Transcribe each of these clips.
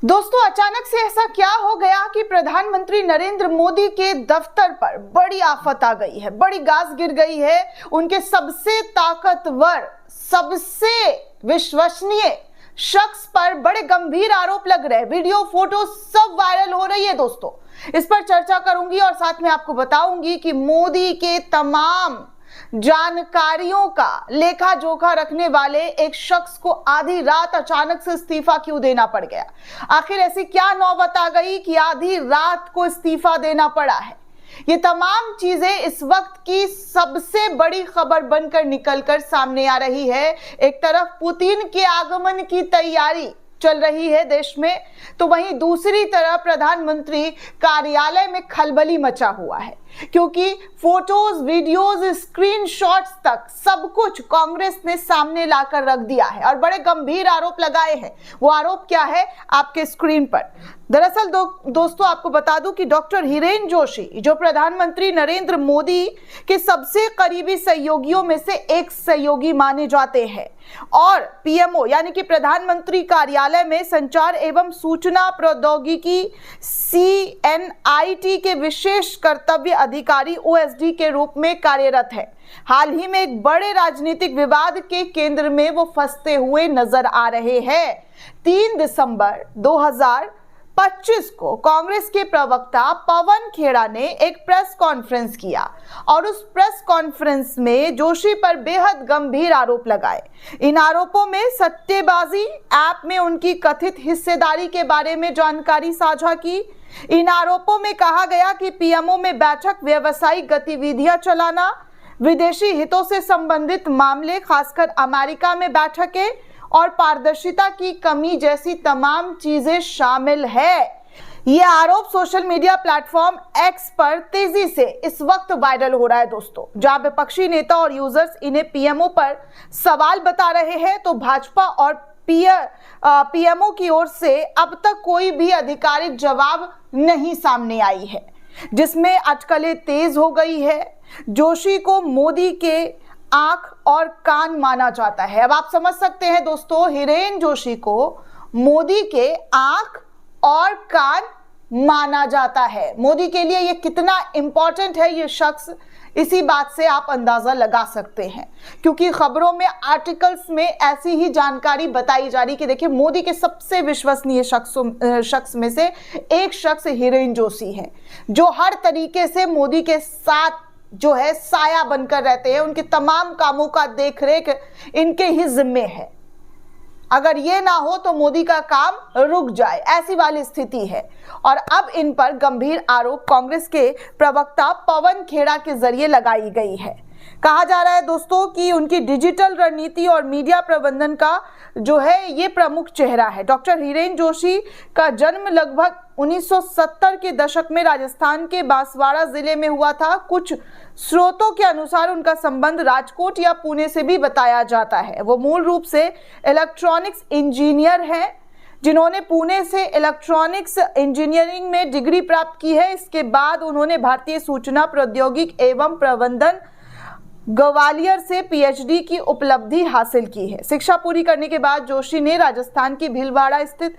दोस्तों, अचानक से ऐसा क्या हो गया कि प्रधानमंत्री नरेंद्र मोदी के दफ्तर पर बड़ी आफत आ गई है, बड़ी गाज गिर गई है। उनके सबसे ताकतवर, सबसे विश्वसनीय शख्स पर बड़े गंभीर आरोप लग रहे हैं। वीडियो, फोटो सब वायरल हो रही है। दोस्तों, इस पर चर्चा करूंगी और साथ में आपको बताऊंगी कि मोदी के तमाम जानकारियों का लेखा जोखा रखने वाले एक शख्स को आधी रात अचानक से इस्तीफा क्यों देना पड़ गया। आखिर ऐसी क्या नौबत आ गई कि आधी रात को इस्तीफा देना पड़ा है। ये तमाम चीजें इस वक्त की सबसे बड़ी खबर बनकर निकलकर सामने आ रही है। एक तरफ पुतिन के आगमन की तैयारी चल रही है देश में, तो वहीं दूसरी तरफ प्रधानमंत्री कार्यालय में खलबली मचा हुआ है, क्योंकि फोटोज, वीडियोज, स्क्रीनशॉट्स तक सब कुछ कांग्रेस ने सामने लाकर रख दिया है और बड़े गंभीर आरोप लगाए हैं। वो आरोप क्या है आपके स्क्रीन पर। दरअसल दोस्तों, आपको बता दूं कि डॉक्टर हिरेन जोशी, जो प्रधानमंत्री नरेंद्र मोदी के सबसे करीबी सहयोगियों में से एक सहयोगी माने जाते हैं और पीएमओ यानी कि प्रधानमंत्री कार्यालय में संचार एवं सूचना प्रौद्योगिकी CNIT के विशेष कर्तव्य अधिकारी OSD के रूप में कार्यरत है। हाल ही में एक बड़े राजनीतिक विवाद के केंद्र में वो फंसते हुए नजर आ रहे हैं। 3 दिसंबर 2025 को कांग्रेस के प्रवक्ता पवन खेड़ा ने एक प्रेस कॉन्फ्रेंस किया और उस प्रेस कॉन्फ्रेंस में जोशी पर बेहद गंभीर आरोप लगाए। इन आरोपों में सट्टेबाजी ऐप में उनकी कथित हिस्सेदारी के बारे में जानकारी साझा की। इन आरोपों में कहा गया कि पीएमओ में बैठक, व्यावसायिक गतिविधियां चलाना, विदेशी हितों से संबंधित मामले, खासकर अमेरिका में बैठकें और पारदर्शिता की कमी जैसी तमाम चीजें शामिल है। ये आरोप सोशल मीडिया प्लेटफॉर्म X पर तेजी से इस वक्त वायरल हो रहा है। दोस्तों, जहां विपक्षी नेता और यूजर्स इन्हें पीएमओ पर सवाल बता रहे हैं, तो भाजपा और पीएमओ की ओर से अब तक कोई भी आधिकारिक जवाब नहीं सामने आई है, जिसमें अटकलें तेज हो गई है। जोशी को मोदी के आंख और कान माना जाता है। अब आप समझ सकते हैं दोस्तों, हिरेन जोशी को मोदी के आंख और कान माना जाता है। मोदी के लिए ये कितना इंपॉर्टेंट है ये शख्स, इसी बात से आप अंदाजा लगा सकते हैं, क्योंकि खबरों में, आर्टिकल्स में ऐसी ही जानकारी बताई जा रही कि देखिए, मोदी के सबसे विश्वसनीय शख्स में से एक शख्स हिरेन जोशी है, जो हर तरीके से मोदी के साथ जो है साया बनकर रहते हैं। उनके तमाम कामों का देखरेख इनके ही जिम्मे है। अगर ये ना हो तो मोदी का काम रुक जाए, ऐसी वाली स्थिति है। और अब इन पर गंभीर आरोप कांग्रेस के प्रवक्ता पवन खेड़ा के जरिए लगाई गई है। कहा जा रहा है दोस्तों कि उनकी डिजिटल रणनीति और मीडिया प्रबंधन का जो है ये प्रमुख चेहरा है। डॉक्टर हिरेन जोशी का जन्म लगभग 1970 के दशक में राजस्थान के बांसवाड़ा जिले में हुआ था। कुछ स्रोतों के अनुसार उनका संबंध राजकोट या पुणे से भी बताया जाता है। वो मूल रूप से इलेक्ट्रॉनिक्स इंजीनियर हैं, जिन्होंने पुणे से इलेक्ट्रॉनिक्स इंजीनियरिंग में डिग्री प्राप्त की है। इसके बाद उन्होंने भारतीय सूचना प्रौद्योगिकी एवं प्रबंधन ग्वालियर से PhD की उपलब्धि हासिल की है। शिक्षा पूरी करने के बाद जोशी ने राजस्थान की भीलवाड़ा स्थित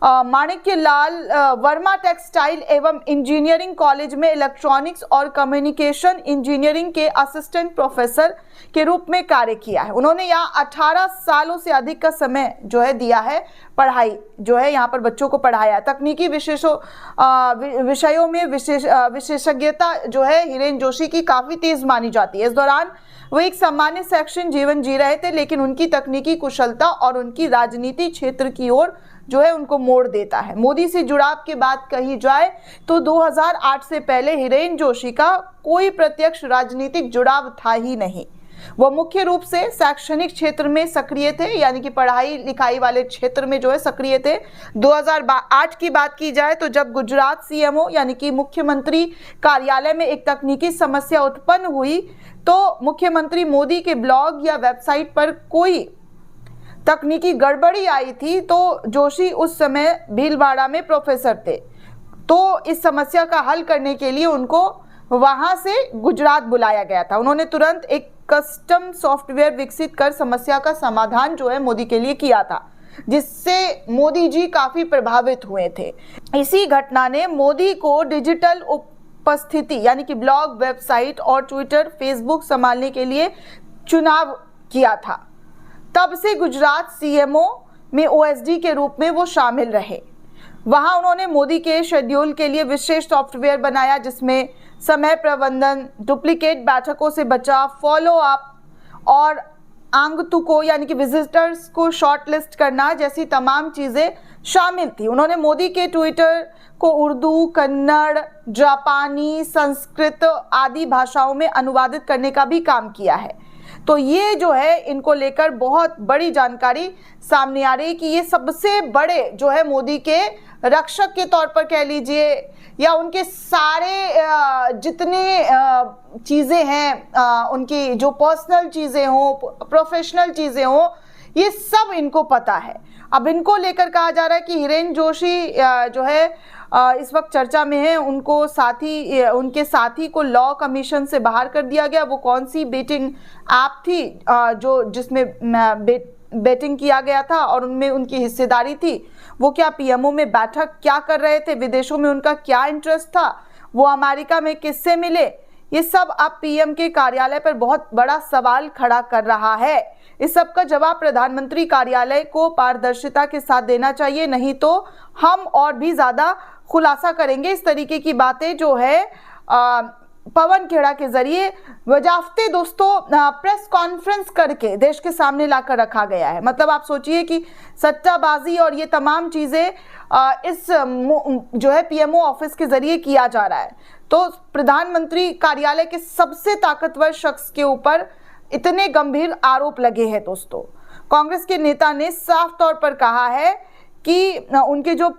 माणिक्य लाल वर्मा टेक्सटाइल एवं इंजीनियरिंग कॉलेज में इलेक्ट्रॉनिक्स और कम्युनिकेशन इंजीनियरिंग के असिस्टेंट प्रोफेसर के रूप में कार्य किया है। उन्होंने यहाँ 18 सालों से अधिक का समय जो है दिया है, पढ़ाई जो है यहाँ पर बच्चों को पढ़ाया। तकनीकी विषयों में विशेषज्ञता जो है हिरेन जोशी की काफी तेज मानी जाती है। इस दौरान वो एक सामान्य सेक्शन जीवन जी रहे थे, लेकिन उनकी तकनीकी कुशलता और उनकी राजनीति क्षेत्र की ओर जो है उनको मोड़ देता है। मोदी से जुड़ाव की बात कही जाए तो 2008 से पहले हिरेन जोशी का कोई प्रत्यक्ष राजनीतिक जुड़ाव था ही नहीं। वो मुख्य रूप से शैक्षणिक क्षेत्र में सक्रिय थे, यानी कि पढ़ाई लिखाई वाले क्षेत्र में जो है सक्रिय थे। 2008 की बात की जाए तो जब गुजरात CMO यानी कि मुख्यमंत्री कार्यालय में एक तकनीकी समस्या उत्पन्न हुई, तो मुख्यमंत्री मोदी के ब्लॉग या वेबसाइट पर कोई तकनीकी गड़बड़ी आई थी, तो जोशी उस समय भीलवाड़ा में प्रोफेसर थे। तो इस समस्या का हल करने के लिए उनको वहां से गुजरात बुलाया गया था। उन्होंने तुरंत एक कस्टम सॉफ्टवेयर विकसित कर समस्या का समाधान जो है मोदी के लिए किया था। जिससे मोदी जी काफी प्रभावित हुए थे। इसी घटना ने मोदी को डिजिटल उपस्थिति यानी कि ब्लॉग, वेबसाइट और ट्विटर, फेसबुक संभालने के लिए चुनाव किया था। तब से गुजरात सीएमओ में ओएसडी के रूप में वो शामिल रहे। वहां उन्होंने मोदी के शेड्यूल के लिए विशेष सॉफ्टवेयर बनाया जिसमें समय प्रबंधन, डुप्लीकेट बैठकों से बचाव, फॉलो अप और आगंतुकों यानी कि विजिटर्स को शॉर्टलिस्ट करना जैसी तमाम चीजें शामिल थी। उन्होंने मोदी के ट्विटर को उर्दू, कन्नड़, जापानी, संस्कृत आदि भाषाओं में अनुवादित करने का भी काम किया है। तो ये जो है इनको लेकर बहुत बड़ी जानकारी सामने आ रही है कि ये सबसे बड़े जो है मोदी के रक्षक के तौर पर कह लीजिए या उनके सारे जितने चीज़ें हैं, उनकी जो पर्सनल चीज़ें हों, प्रोफेशनल चीज़ें हों, ये सब इनको पता है। अब इनको लेकर कहा जा रहा है कि हिरेन जोशी जो है इस वक्त चर्चा में है। उनके साथी को लॉ कमीशन से बाहर कर दिया गया। वो कौन सी बेटिंग ऐप थी जिसमें बेटिंग किया गया था और उनमें उनकी हिस्सेदारी थी, वो क्या पीएमओ में बैठक क्या कर रहे थे, विदेशों में उनका क्या इंटरेस्ट था, वो अमेरिका में किससे मिले, ये सब अब पीएम के कार्यालय पर बहुत बड़ा सवाल खड़ा कर रहा है। इस सब का जवाब प्रधानमंत्री कार्यालय को पारदर्शिता के साथ देना चाहिए, नहीं तो हम और भी ज्यादा खुलासा करेंगे। इस तरीके की बातें जो है पवन खेड़ा के जरिए वजाफ्ते दोस्तों प्रेस कॉन्फ्रेंस करके देश के सामने लाकर रखा गया है। मतलब आप सोचिए कि सट्टाबाजी और ये तमाम चीजें इस जो है पीएमओ ऑफिस के जरिए किया जा रहा है। तो प्रधानमंत्री कार्यालय के सबसे ताकतवर शख्स के ऊपर इतने गंभीर आरोप लगे हैं। दोस्तों, कांग्रेस के नेता ने साफ तौर पर कहा है कि उनके जो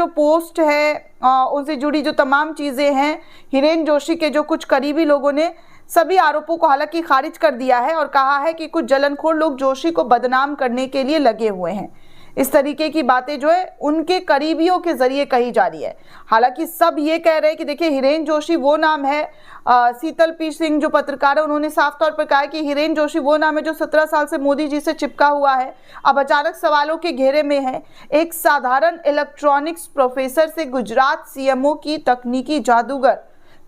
पोस्ट है, उनसे जुड़ी जो तमाम चीज़ें हैं, हिरेन जोशी के जो कुछ करीबी लोगों ने सभी आरोपों को हालांकि खारिज कर दिया है और कहा है कि कुछ जलनखोर लोग जोशी को बदनाम करने के लिए लगे हुए हैं। इस तरीके की बातें जो है उनके करीबियों के जरिए कही जा रही है। हालांकि सब ये कह रहे हैं कि देखिए हिरेन जोशी वो नाम है, शीतल पी सिंह जो पत्रकार है उन्होंने साफ तौर पर कहा कि हिरेन जोशी वो नाम है जो 17 साल से मोदी जी से चिपका हुआ है, अब अचानक सवालों के घेरे में है। एक साधारण इलेक्ट्रॉनिक्स प्रोफेसर से गुजरात सीएमओ की तकनीकी जादूगर,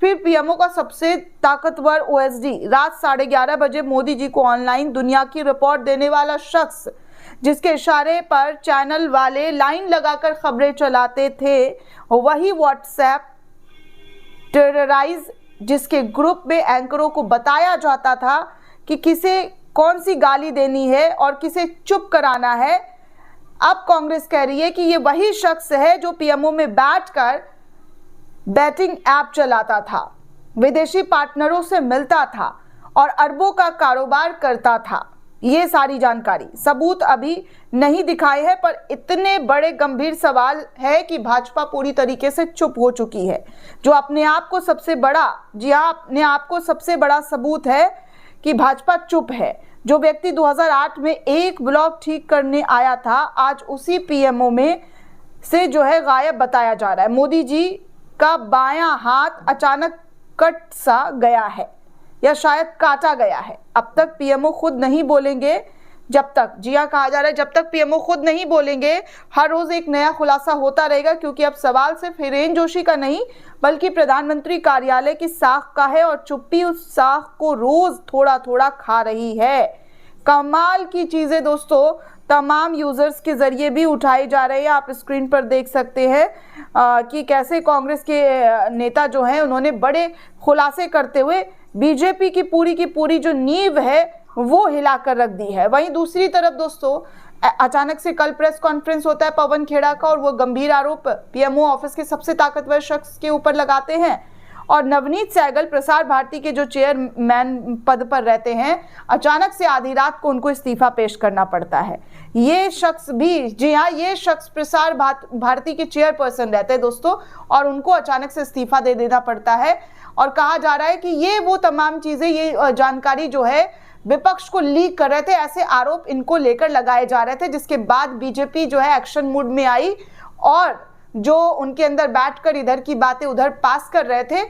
फिर पीएमओ का सबसे ताकतवर ओएसडी, रात 11:30 बजे मोदी जी को ऑनलाइन दुनिया की रिपोर्ट देने वाला शख्स, जिसके इशारे पर चैनल वाले लाइन लगाकर खबरें चलाते थे, वही व्हाट्सएप टेरराइज जिसके ग्रुप में एंकरों को बताया जाता था कि किसे कौन सी गाली देनी है और किसे चुप कराना है। अब कांग्रेस कह रही है कि ये वही शख्स है जो पीएमओ में बैठकर बैटिंग ऐप चलाता था, विदेशी पार्टनरों से मिलता था और अरबों का कारोबार करता था। ये सारी जानकारी, सबूत अभी नहीं दिखाए हैं, पर इतने बड़े गंभीर सवाल है कि भाजपा पूरी तरीके से चुप हो चुकी है। जो अपने आप को सबसे बड़ा, जी हाँ, अपने आप को सबसे बड़ा सबूत है कि भाजपा चुप है। जो व्यक्ति 2008 में एक ब्लॉक ठीक करने आया था, आज उसी पीएमओ में से जो है गायब बताया जा रहा है। मोदी जी का बायां हाथ अचानक कट सा गया है या शायद काटा गया है। अब तक पीएमओ खुद नहीं बोलेंगे, जब तक, जी हाँ, कहा जा रहा है जब तक पीएमओ खुद नहीं बोलेंगे हर रोज एक नया खुलासा होता रहेगा, क्योंकि अब सवाल सिर्फ हिरेन जोशी का नहीं बल्कि प्रधानमंत्री कार्यालय की साख का है और चुप्पी उस साख को रोज थोड़ा थोड़ा खा रही है। कमाल की चीजें दोस्तों तमाम यूजर्स के जरिए भी उठाई जा रही है। आप स्क्रीन पर देख सकते हैं कि कैसे कांग्रेस के नेता जो हैं उन्होंने बड़े खुलासे करते हुए बीजेपी की पूरी जो नींव है वो हिलाकर रख दी है। वहीं दूसरी तरफ दोस्तों अचानक से कल प्रेस कॉन्फ्रेंस होता है पवन खेड़ा का और वो गंभीर आरोप पीएमओ ऑफिस के सबसे ताकतवर शख्स के ऊपर लगाते हैं और नवनीत सहगल प्रसार भारती के जो चेयरमैन पद पर रहते हैं, अचानक से आधी रात को उनको इस्तीफा पेश करना पड़ता है। ये शख्स भी, जी हाँ, ये शख्स प्रसार भारती के चेयरपर्सन रहते हैं दोस्तों और उनको अचानक से इस्तीफा दे देना पड़ता है। और कहा जा रहा है कि ये वो तमाम चीजें, ये जानकारी जो है विपक्ष को लीक कर रहे थे, ऐसे आरोप इनको लेकर लगाए जा रहे थे, जिसके बाद बीजेपी जो है एक्शन मूड में आई और जो उनके अंदर बैठकर इधर की बातें उधर पास कर रहे थे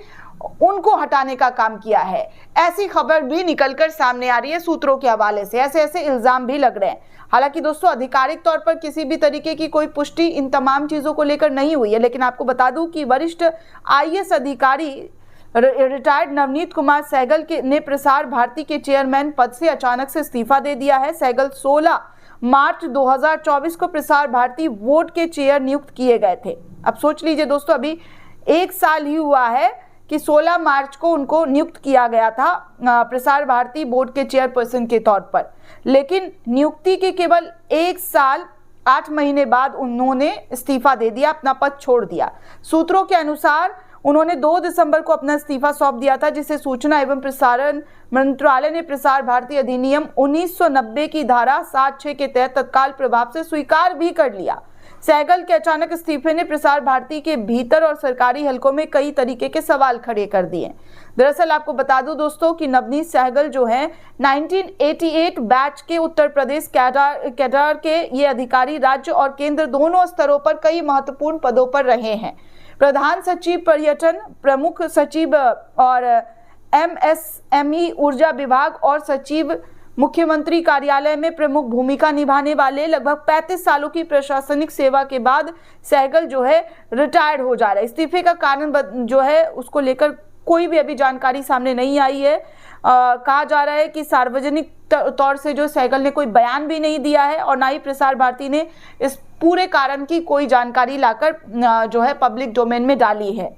उनको हटाने का काम किया है। ऐसी खबर भी निकलकर सामने आ रही है सूत्रों के हवाले से, ऐसे ऐसे इल्जाम भी लग रहे हैं। हालांकि दोस्तों आधिकारिक तौर पर किसी भी तरीके की कोई पुष्टि इन तमाम चीजों को लेकर नहीं हुई है, लेकिन आपको बता दूं कि वरिष्ठ आईएएस अधिकारी रिटायर्ड नवनीत कुमार सहगल ने प्रसार भारती के चेयरमैन पद से अचानक से इस्तीफा दे दिया है। सहगल 16 मार्च 2024 को प्रसार भारती बोर्ड के चेयर नियुक्त किए गए थे। अब सोच लीजिए दोस्तों, अभी 1 साल ही हुआ है कि 16 मार्च को उनको नियुक्त किया गया था प्रसार भारती बोर्ड के चेयरपर्सन के तौर पर, लेकिन नियुक्ति के केवल 1 साल 8 महीने बाद उन्होंने इस्तीफा दे दिया, अपना पद छोड़ दिया। सूत्रों के अनुसार उन्होंने 2 दिसंबर को अपना इस्तीफा सौंप दिया था, जिसे सूचना एवं प्रसारण मंत्रालय ने प्रसार भारती अधिनियम 1990 की धारा 7(6) के तहत तत्काल प्रभाव से स्वीकार भी कर लिया। सहगल के अचानक इस्तीफे ने प्रसार भारती के भीतर और सरकारी हलकों में कई तरीके के सवाल खड़े कर दिए। दरअसल आपको बता दूं दोस्तों कि नवनीत सहगल जो है 1988 बैच के उत्तर प्रदेश कैडर के ये अधिकारी राज्य और केंद्र दोनों स्तरों पर कई महत्वपूर्ण पदों पर रहे हैं। प्रधान सचिव पर्यटन, प्रमुख सचिव और एमएसएमई ऊर्जा विभाग और सचिव मुख्यमंत्री कार्यालय में प्रमुख भूमिका निभाने वाले लगभग 35 सालों की प्रशासनिक सेवा के बाद सहगल जो है रिटायर्ड हो जा रहा है। इस्तीफे का कारण जो है उसको लेकर कोई भी अभी जानकारी सामने नहीं आई है। कहा जा रहा है कि सार्वजनिक तौर से जो सहगल ने कोई बयान भी नहीं दिया है और ना ही प्रसार भारती ने इस पूरे कारण की कोई जानकारी लाकर जो है पब्लिक डोमेन में डाली है।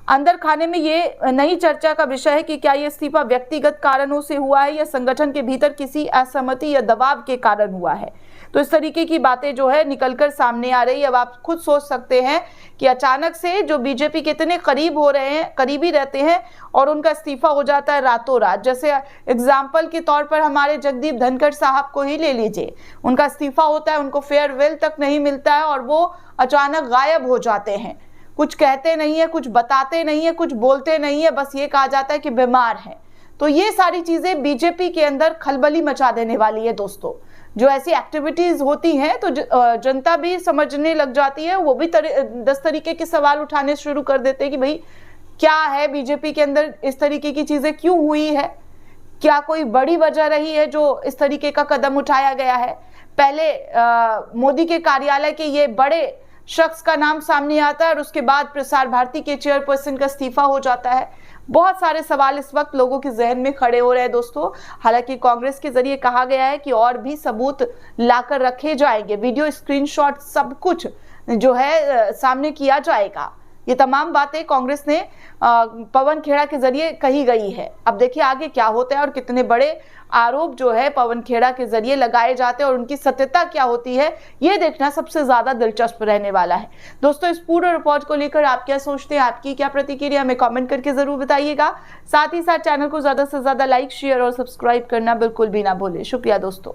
अंदर खाने में ये नई चर्चा का विषय है कि क्या ये इस्तीफा व्यक्तिगत कारणों से हुआ है या संगठन के भीतर किसी असहमति या दबाव के कारण हुआ है। तो इस तरीके की बातें जो है निकलकर सामने आ रही है। अब आप खुद सोच सकते हैं कि अचानक से जो बीजेपी के इतने करीब हो रहे हैं, करीबी रहते हैं और उनका इस्तीफा हो जाता है रातों रात। जैसे एग्जाम्पल के तौर पर हमारे जगदीप धनखड़ साहब को ही ले लीजिए, उनका इस्तीफा होता है, उनको फेयरवेल तक नहीं मिलता है और वो अचानक गायब हो जाते हैं। कुछ कहते नहीं है, कुछ बताते नहीं है, कुछ बोलते नहीं है, बस ये कहा जाता है कि बीमार है। तो ये सारी चीजें बीजेपी के अंदर खलबली मचा देने वाली है दोस्तों। जो ऐसी एक्टिविटीज होती हैं तो जनता भी समझने लग जाती है, वो भी 10 तरीके के सवाल उठाने शुरू कर देते हैं कि भाई क्या है बीजेपी के अंदर, इस तरीके की चीजें क्यों हुई है, क्या कोई बड़ी वजह रही है जो इस तरीके का कदम उठाया गया है। पहले मोदी के कार्यालय के ये बड़े शख्स का नाम सामने आता है और उसके बाद प्रसार भारती के चेयरपर्सन का इस्तीफा हो जाता है। बहुत सारे सवाल इस वक्त लोगों के जहन में खड़े हो रहे हैं दोस्तों। हालांकि कांग्रेस के जरिए कहा गया है कि और भी सबूत लाकर रखे जाएंगे, वीडियो स्क्रीनशॉट सब कुछ जो है सामने किया जाएगा। ये तमाम बातें कांग्रेस ने पवन खेड़ा के जरिए कही गई है। अब देखिए आगे क्या होता है और कितने बड़े आरोप जो है पवन खेड़ा के जरिए लगाए जाते हैं और उनकी सत्यता क्या होती है, ये देखना सबसे ज्यादा दिलचस्प रहने वाला है। दोस्तों इस पूरे रिपोर्ट को लेकर आप क्या सोचते हैं, आपकी क्या प्रतिक्रिया, हमें कमेंट करके जरूर बताइएगा। साथ ही साथ चैनल को ज्यादा से ज्यादा लाइक, शेयर और सब्सक्राइब करना बिल्कुल भी ना भूलें। शुक्रिया दोस्तों।